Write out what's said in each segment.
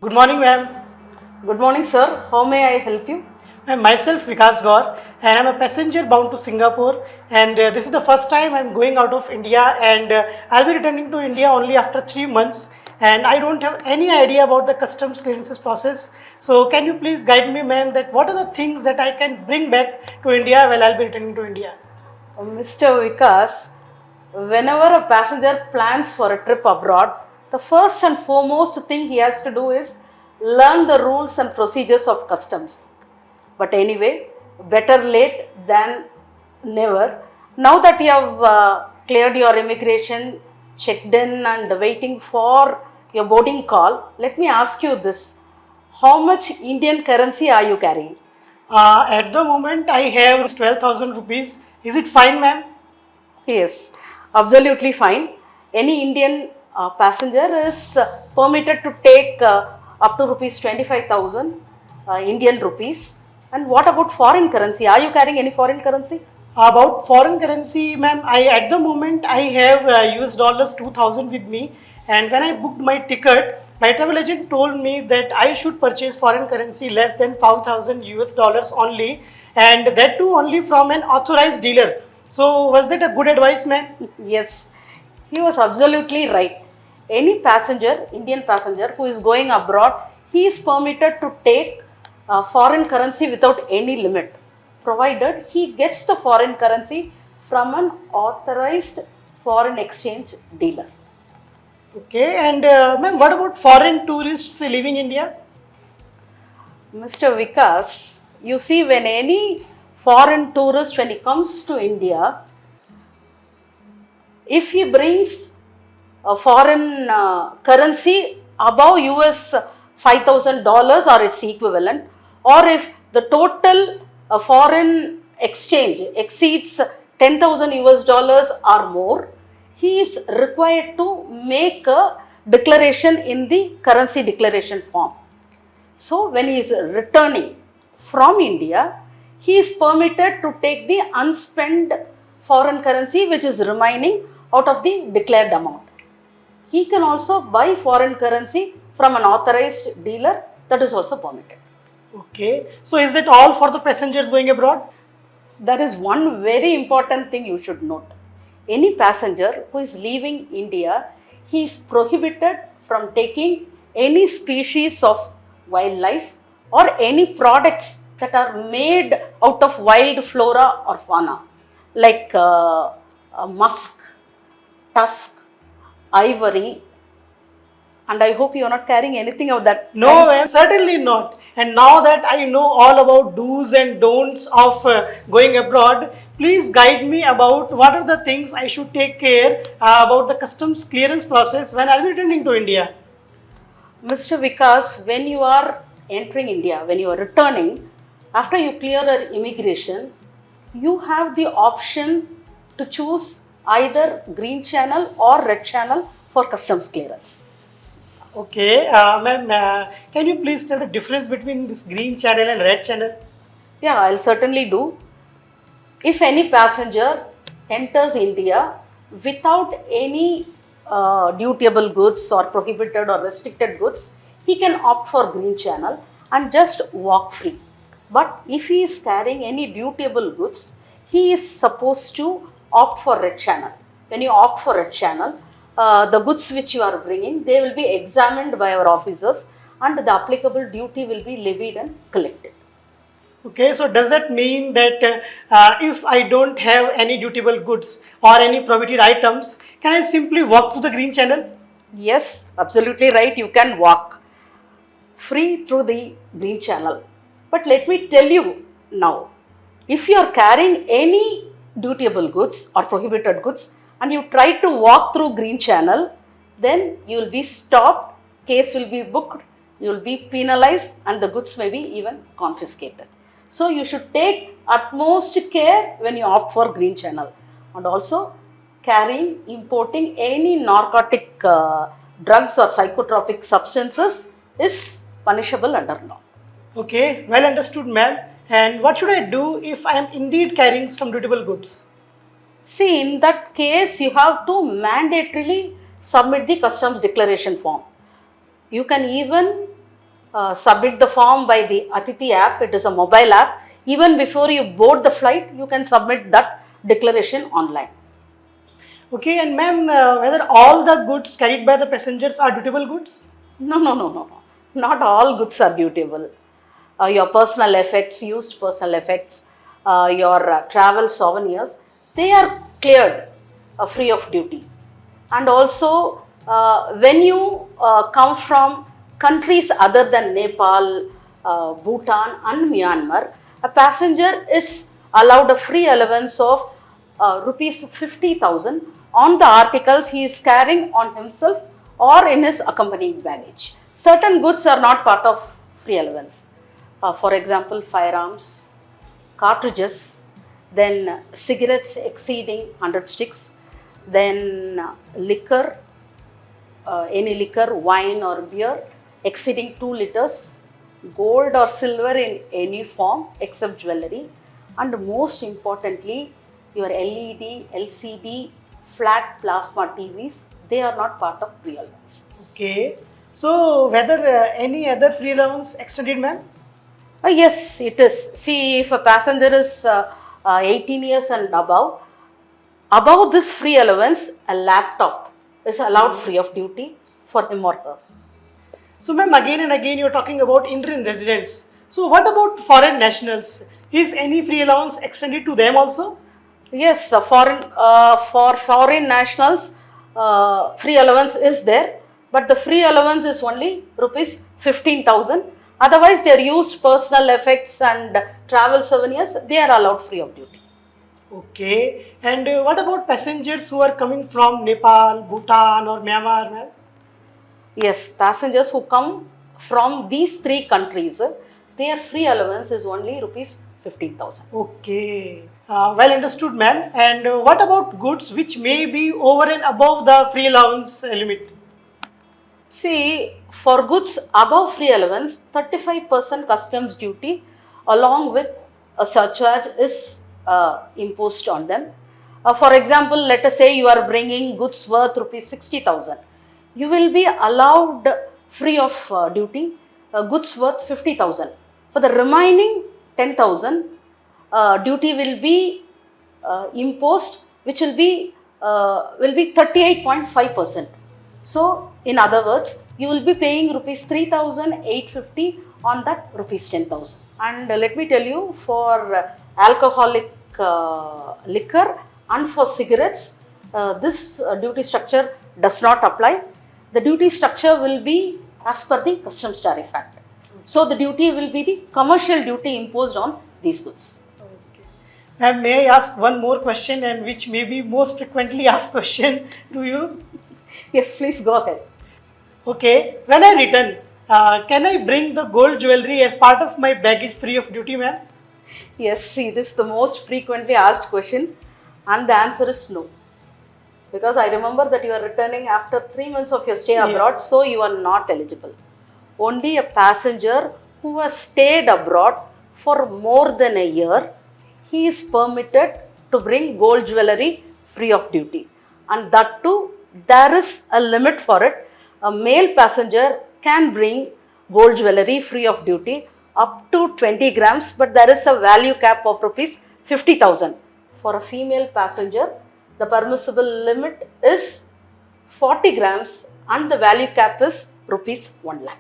Good morning, ma'am. Good morning, sir. How may I help you? I'm myself Vikas Gaur, and I'm a passenger bound to Singapore. And this is the first time I'm going out of India, and I'll be returning to India only after 3 months. And I don't have any idea about the customs clearances process. So, can you please guide me, ma'am, that what are the things that I can bring back to India while I'll be returning to India? Mr. Vikas, whenever a passenger plans for a trip abroad, the first and foremost thing he has to do is learn the rules and procedures of customs. But anyway, better late than never. Now that you have cleared your immigration, checked in and waiting for your boarding call, let me ask you this. How much Indian currency are you carrying? At the moment, I have 12,000 rupees. Is it fine, ma'am? Yes, absolutely fine. Any Indian passenger is permitted to take up to rupees 25,000 Indian rupees. And what about foreign currency? Are you carrying any foreign currency? About foreign currency, ma'am, I at the moment I have US dollars 2000 with me, and when I booked my ticket, my travel agent told me that I should purchase foreign currency less than 5000 US dollars only, and that too only from an authorized dealer. So, was that a good advice, ma'am? Yes, he was absolutely right. Any passenger, Indian passenger who is going abroad, he is permitted to take foreign currency without any limit, provided he gets the foreign currency from an authorized foreign exchange dealer. Okay, and ma'am, what about foreign tourists leaving India? Mr. Vikas, you see, when any foreign tourist, when he comes to India, if he brings a foreign currency above US $5,000 or its equivalent, or if the total foreign exchange exceeds 10,000 US dollars or more, he is required to make a declaration in the currency declaration form. So, when he is returning from India, he is permitted to take the unspent foreign currency which is remaining out of the declared amount. He can also buy foreign currency from an authorized dealer, that is also permitted. Okay, so is it all for the passengers going abroad? There is one very important thing you should note. Any passenger who is leaving India, he is prohibited from taking any species of wildlife or any products that are made out of wild flora or fauna, like musk, tusk, ivory, and I hope you are not carrying anything of that No, kind. ma'am, certainly not. And now that I know all about do's and don'ts of going abroad, please guide me about what are the things I should take care about the customs clearance process when I'll be returning to India. Mr. Vikas, when you are entering India, when you are returning, after you clear your immigration, you have the option to choose either green channel or red channel for customs clearance. Okay, ma'am, can you please tell the difference between this green channel and red channel? Yeah, I'll certainly do. If any passenger enters India without any dutiable goods or prohibited or restricted goods, he can opt for green channel and just walk free. But if he is carrying any dutiable goods, he is supposed to opt for red channel. When you opt for red channel, the goods which you are bringing, they will be examined by our officers and the applicable duty will be levied and collected. Okay, so does that mean that if I don't have any dutiable goods or any prohibited items, can I simply walk through the green channel? Yes, absolutely right. You can walk free through the green channel. But let me tell you now, if you are carrying any dutiable goods or prohibited goods and you try to walk through green channel, then you will be stopped, case will be booked, you will be penalized and the goods may be even confiscated. So you should take utmost care when you opt for green channel, and also carrying, importing any narcotic drugs or psychotropic substances is punishable under law. Okay, well understood, ma'am. And what should I do if I am indeed carrying some dutiable goods? See, in that case, you have to mandatorily submit the customs declaration form. You can even submit the form by the Atithi app. It is a mobile app. Even before you board the flight, you can submit that declaration online. Okay, and ma'am, whether all the goods carried by the passengers are dutiable goods? No, no, no, no, no. Not all goods are dutiable. Your personal effects, used personal effects, your travel souvenirs, they are cleared free of duty. And also, when you come from countries other than Nepal, Bhutan, and Myanmar, a passenger is allowed a free allowance of rupees 50,000 on the articles he is carrying on himself or in his accompanying baggage. Certain goods are not part of free allowance. For example, firearms, cartridges, then cigarettes exceeding 100 sticks, then liquor, any liquor, wine or beer exceeding 2 liters, gold or silver in any form except jewelry, and most importantly, your LED, LCD, flat plasma TVs, they are not part of free allowance. Okay. So, whether any other free allowance extended, ma'am? Yes, it is. See, if a passenger is 18 years and above this free allowance, a laptop is allowed free of duty for him or her. So, ma'am, again and again you're talking about Indian residents. So, what about foreign nationals? Is any free allowance extended to them also? Yes, for foreign nationals, free allowance is there, but the free allowance is only rupees 15,000. Otherwise, their used personal effects and travel souvenirs, they are allowed free of duty. Okay. And what about passengers who are coming from Nepal, Bhutan, or Myanmar, ma'am? Yes, passengers who come from these 3 countries, their free allowance is only rupees 15,000. Okay. Well understood, ma'am. And what about goods which may be over and above the free allowance limit? See, for goods above free allowance, 35% customs duty along with a surcharge is imposed on them. For example, let us say you are bringing goods worth rupees 60,000. You will be allowed free of duty goods worth 50,000. For the remaining 10,000, duty will be imposed, which will be 38.5%. So, in other words, you will be paying rupees 3,850 on that rupees 10,000. And let me tell you, for alcoholic liquor and for cigarettes, this duty structure does not apply. The duty structure will be as per the Customs Tariff Act. So, the duty will be the commercial duty imposed on these goods. Okay. Ma'am, may I ask one more question, and which may be most frequently asked question to you? Yes, please go ahead. Okay. When I return, can I bring the gold jewelry as part of my baggage free of duty, ma'am? Yes, see, this is the most frequently asked question, and the answer is no. Because I remember that you are returning after 3 months of your stay abroad, Yes. so you are not eligible. Only a passenger who has stayed abroad for more than a year, he is permitted to bring gold jewelry free of duty. And that too, there is a limit for it. A male passenger can bring gold jewelry free of duty up to 20 grams, but there is a value cap of rupees 50,000. For a female passenger, the permissible limit is 40 grams and the value cap is rupees 1 lakh.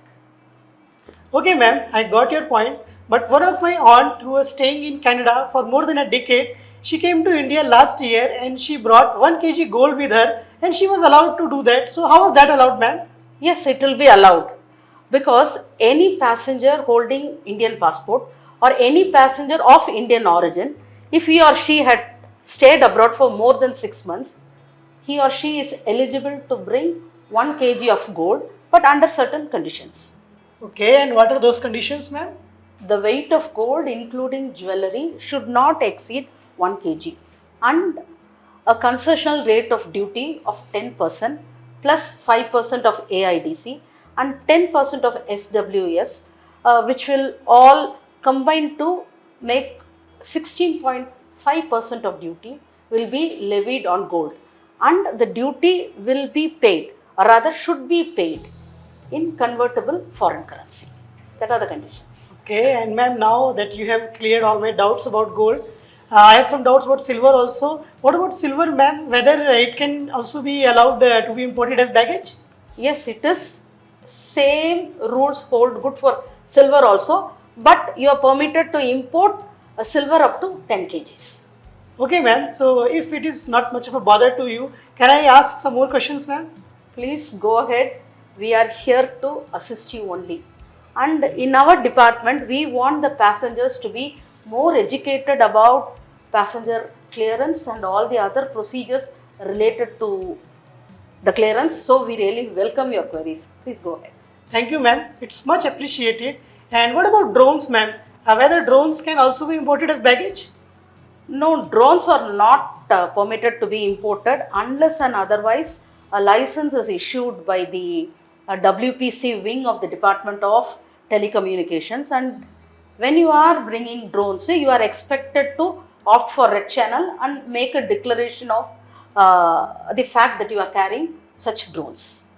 Okay, ma'am, I got your point. But one of my aunt who was staying in Canada for more than a decade, she came to India last year and she brought 1 kg gold with her, and she was allowed to do that. So how was that allowed, ma'am? Yes, it will be allowed, because any passenger holding Indian passport or any passenger of Indian origin, if he or she had stayed abroad for more than 6 months, he or she is eligible to bring 1 kg of gold, but under certain conditions. Okay, and what are those conditions, ma'am? The weight of gold, including jewelry, should not exceed 1 kg, and a concessional rate of duty of 10% plus 5% of AIDC and 10% of SWS, which will all combine to make 16.5% of duty will be levied on gold, and the duty will be paid, or rather should be paid, in convertible foreign currency. That are the conditions. Okay, and ma'am, now that you have cleared all my doubts about gold, I have some doubts about silver also. What about silver, ma'am? Whether it can also be allowed to be imported as baggage? Yes, it is. Same rules hold good for silver also, but you are permitted to import a silver up to 10 kgs. Okay, ma'am. So if it is not much of a bother to you, can I ask some more questions, ma'am? Please go ahead. We are here to assist you only. And in our department, we want the passengers to be more educated about passenger clearance and all the other procedures related to the clearance. So we really welcome your queries. Please go ahead. Thank you, ma'am. It's much appreciated. And what about drones, ma'am? Whether drones can also be imported as baggage? No, drones are not permitted to be imported unless and otherwise a license is issued by the WPC wing of the Department of Telecommunications. And when you are bringing drones, you are expected to opt for red channel and make a declaration of the fact that you are carrying such drones.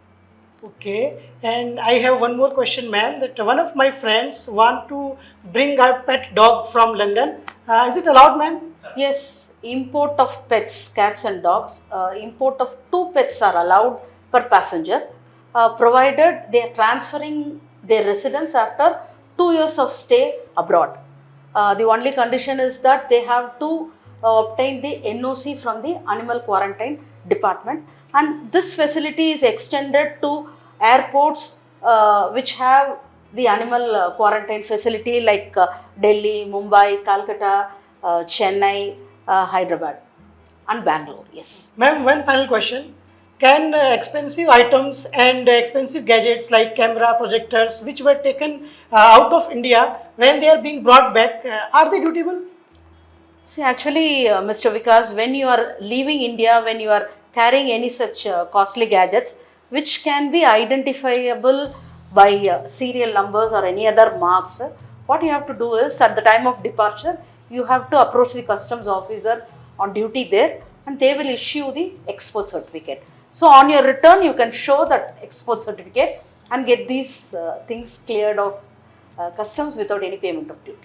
Okay, and I have one more question, ma'am. That one of my friends want to bring a pet dog from London. Is it allowed, ma'am? Yes, import of pets, cats and dogs, import of 2 pets are allowed per passenger, provided they are transferring their residence after 2 years of stay abroad. The only condition is that they have to obtain the NOC from the Animal Quarantine Department, and this facility is extended to airports which have the animal quarantine facility like Delhi, Mumbai, Calcutta, Chennai, Hyderabad and Bangalore. Yes. Ma'am, one final question. Can expensive items and expensive gadgets like camera, projectors, which were taken out of India, when they are being brought back, are they dutiable? See, actually, Mr. Vikas, when you are leaving India, when you are carrying any such costly gadgets, which can be identifiable by serial numbers or any other marks, what you have to do is at the time of departure, you have to approach the customs officer on duty there and they will issue the export certificate. So, on your return, you can show that export certificate and get these things cleared of customs without any payment of duty.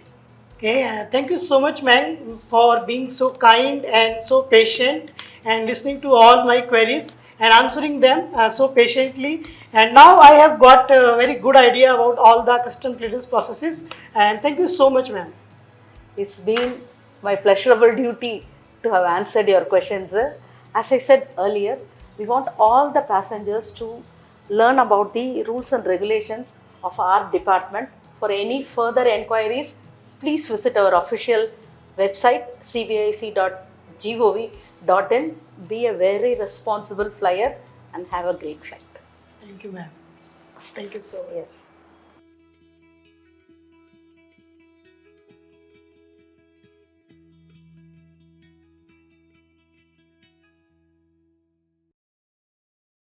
Okay, thank you so much, ma'am, for being so kind and so patient and listening to all my queries and answering them so patiently. And now I have got a very good idea about all the custom clearance processes. And thank you so much, ma'am. It's been my pleasurable duty to have answered your questions. As I said earlier, we want all the passengers to learn about the rules and regulations of our department. For any further enquiries, please visit our official website cbic.gov.in. Be a very responsible flyer and have a great flight. Thank you, ma'am. Thank you so much. Yes.